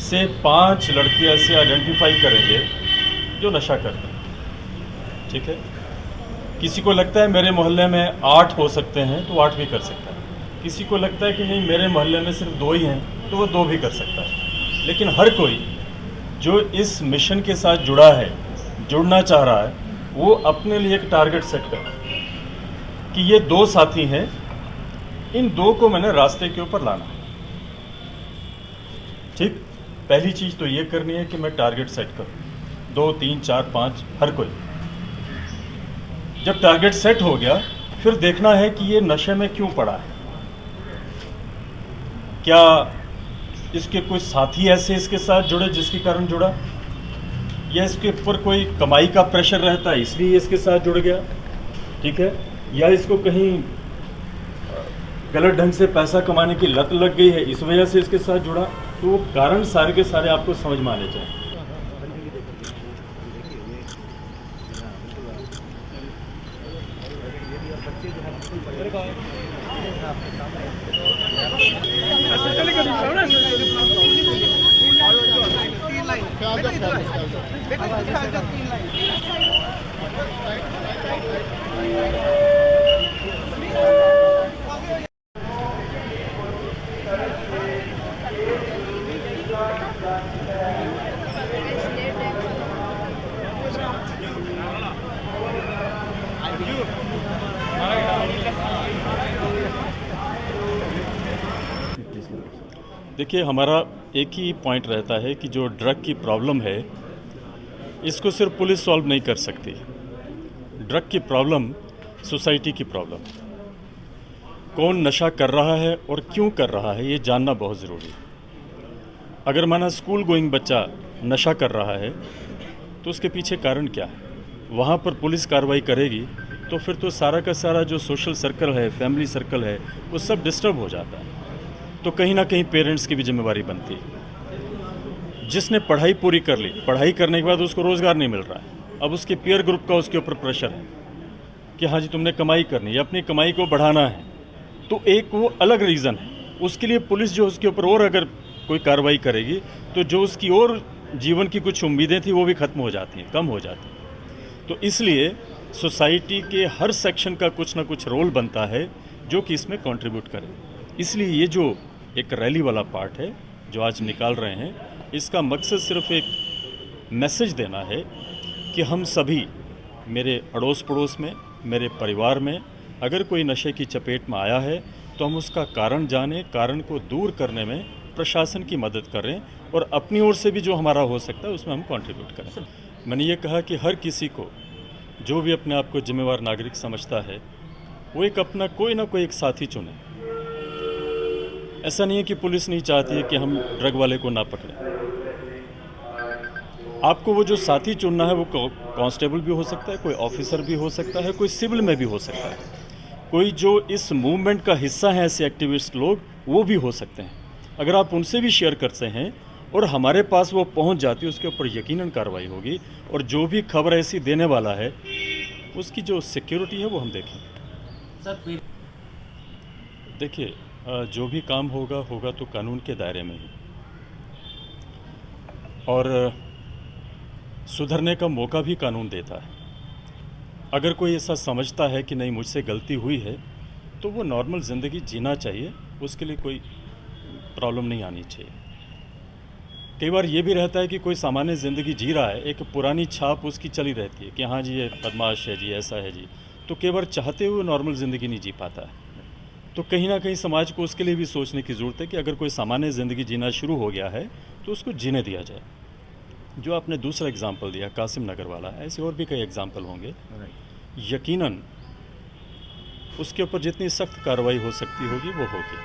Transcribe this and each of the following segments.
से 5 लड़के ऐसे आइडेंटिफाई करेंगे जो नशा करते हैं, ठीक है। किसी को लगता है मेरे मोहल्ले में 8 हो सकते हैं तो 8 भी कर सकता है। किसी को लगता है कि नहीं मेरे मोहल्ले में सिर्फ 2 ही हैं तो वो 2 भी कर सकता है। लेकिन हर कोई जो इस मिशन के साथ जुड़ा है, जुड़ना चाह रहा है, वो अपने लिए एक टारगेट सेट कर कि ये 2 साथी हैं, इन 2 को मैंने रास्ते के ऊपर लाना है। ठीक, पहली चीज़ तो ये करनी है कि मैं टारगेट सेट करूं, 2, 3, 4, 5 हर कोई। जब टारगेट सेट हो गया फिर देखना है कि ये नशे में क्यों पड़ा है। क्या इसके कोई साथी ऐसे इसके साथ जुड़े जिसके कारण जुड़ा, या इसके ऊपर कोई कमाई का प्रेशर रहता है इसलिए इसके साथ जुड़ गया, ठीक है, या इसको कहीं गलत ढंग से पैसा कमाने की लत लग गई है इस वजह से इसके साथ जुड़ा। तो वो कारण सारे के सारे आपको समझ में आने चाहिए। देखिए, हमारा एक ही पॉइंट रहता है कि जो ड्रग की प्रॉब्लम है इसको सिर्फ पुलिस सॉल्व नहीं कर सकती। ड्रग की प्रॉब्लम सोसाइटी की प्रॉब्लम, कौन नशा कर रहा है और क्यों कर रहा है ये जानना बहुत ज़रूरी है। अगर माना स्कूल गोइंग बच्चा नशा कर रहा है तो उसके पीछे कारण क्या है, वहाँ पर पुलिस कार्रवाई करेगी तो फिर तो सारा का सारा जो सोशल सर्कल है, फैमिली सर्कल है, वो सब डिस्टर्ब हो जाता है। तो कहीं ना कहीं पेरेंट्स की भी जिम्मेवारी बनती है। जिसने पढ़ाई पूरी कर ली, पढ़ाई करने के बाद उसको रोज़गार नहीं मिल रहा है, अब उसके पीयर ग्रुप का उसके ऊपर प्रेशर है कि हाँ जी तुमने कमाई करनी है, अपनी कमाई को बढ़ाना है, तो एक वो अलग रीज़न है। उसके लिए पुलिस जो उसके ऊपर और अगर कोई कार्रवाई करेगी तो जो उसकी और जीवन की कुछ उम्मीदें थी वो भी ख़त्म हो जाती हैं, कम हो जाती हैं। तो इसलिए सोसाइटी के हर सेक्शन का कुछ ना कुछ रोल बनता है जो कि इसमें कंट्रीब्यूट करे। इसलिए ये जो एक रैली वाला पार्ट है जो आज निकाल रहे हैं, इसका मकसद सिर्फ एक मैसेज देना है कि हम सभी, मेरे अड़ोस पड़ोस में, मेरे परिवार में अगर कोई नशे की चपेट में आया है तो हम उसका कारण जानें, कारण को दूर करने में प्रशासन की मदद करें और अपनी ओर से भी जो हमारा हो सकता है उसमें हम कंट्रीब्यूट करें। मैंने ये कहा कि हर किसी को जो भी अपने आप को जिम्मेवार नागरिक समझता है वो एक अपना कोई ना कोई एक साथी चुने। ऐसा नहीं है कि पुलिस नहीं चाहती है कि हम ड्रग वाले को ना पकड़ें। आपको वो जो साथी चुनना है वो कांस्टेबल भी हो सकता है, कोई ऑफिसर भी हो सकता है, कोई सिविल में भी हो सकता है, कोई जो इस मूवमेंट का हिस्सा है, ऐसे एक्टिविस्ट लोग वो भी हो सकते हैं। अगर आप उनसे भी शेयर करते हैं और हमारे पास वो पहुंच जाती है, उसके ऊपर यकीनन कार्रवाई होगी और जो भी खबर ऐसी देने वाला है उसकी जो सिक्योरिटी है वो हम देखेंगे। सर देखिए, जो भी काम होगा तो कानून के दायरे में ही, और सुधरने का मौका भी कानून देता है। अगर कोई ऐसा समझता है कि नहीं मुझसे गलती हुई है तो वो नॉर्मल ज़िंदगी जीना चाहिए, उसके लिए कोई प्रॉब्लम नहीं आनी चाहिए। कई बार ये भी रहता है कि कोई सामान्य ज़िंदगी जी रहा है, एक पुरानी छाप उसकी चली रहती है कि हाँ जी ये बदमाश है जी, ऐसा है जी, तो कई बार चाहते हुए नॉर्मल ज़िंदगी नहीं जी पाता है। तो कहीं ना कहीं समाज को उसके लिए भी सोचने की ज़रूरत है कि अगर कोई सामान्य ज़िंदगी जीना शुरू हो गया है तो उसको जीने दिया जाए। जो आपने दूसरा एग्जाम्पल दिया कासिम नगर वाला, ऐसे और भी कई एग्जाम्पल होंगे। यकीनन उसके ऊपर जितनी सख्त कार्रवाई हो सकती होगी वो होगी,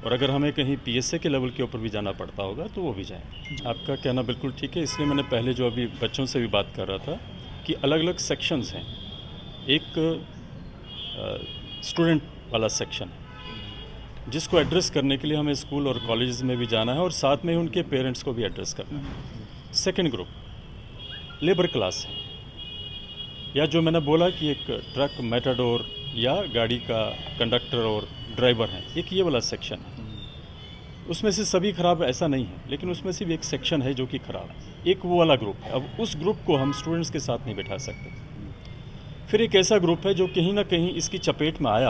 और अगर हमें कहीं पीएसए के लेवल के ऊपर भी जाना पड़ता होगा तो वो भी जाएंगे। आपका कहना बिल्कुल ठीक है, इसलिए मैंने पहले जो अभी बच्चों से भी बात कर रहा था कि अलग अलग सेक्शंस हैं। एक स्टूडेंट वाला सेक्शन है जिसको एड्रेस करने के लिए हमें स्कूल और कॉलेज में भी जाना है और साथ में उनके पेरेंट्स को भी एड्रेस करना है। सेकेंड ग्रुप लेबर क्लास है, या जो मैंने बोला कि एक ट्रक मेटाडोर या गाड़ी का कंडक्टर और ड्राइवर है, एक ये वाला सेक्शन है। उसमें से सभी खराब ऐसा नहीं है, लेकिन उसमें से भी एक सेक्शन है जो कि खराब है। एक वो वाला ग्रुप है, अब उस ग्रुप को हम स्टूडेंट्स के साथ नहीं बैठा सकते। फिर एक ऐसा ग्रुप है जो कहीं ना कहीं इसकी चपेट में आया,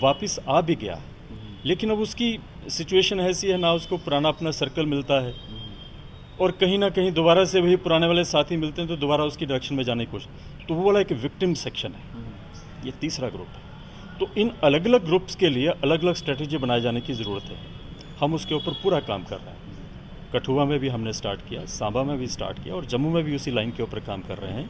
वापस आ भी गया, लेकिन अब उसकी सिचुएशन ऐसी है, ना उसको पुराना अपना सर्कल मिलता है और कहीं ना कहीं दोबारा से वही पुराने वाले साथी मिलते हैं तो दोबारा उसकी डायरेक्शन में जाने की कोशिश, तो वो वाला एक विक्टिम सेक्शन है। ये तीसरा ग्रुप है। तो इन अलग अलग ग्रुप्स के लिए अलग अलग स्ट्रेटजी बनाए जाने की ज़रूरत है। हम उसके ऊपर पूरा काम कर रहे हैं। कठुआ में भी हमने स्टार्ट किया, सांबा में भी स्टार्ट किया और जम्मू में भी उसी लाइन के ऊपर काम कर रहे हैं।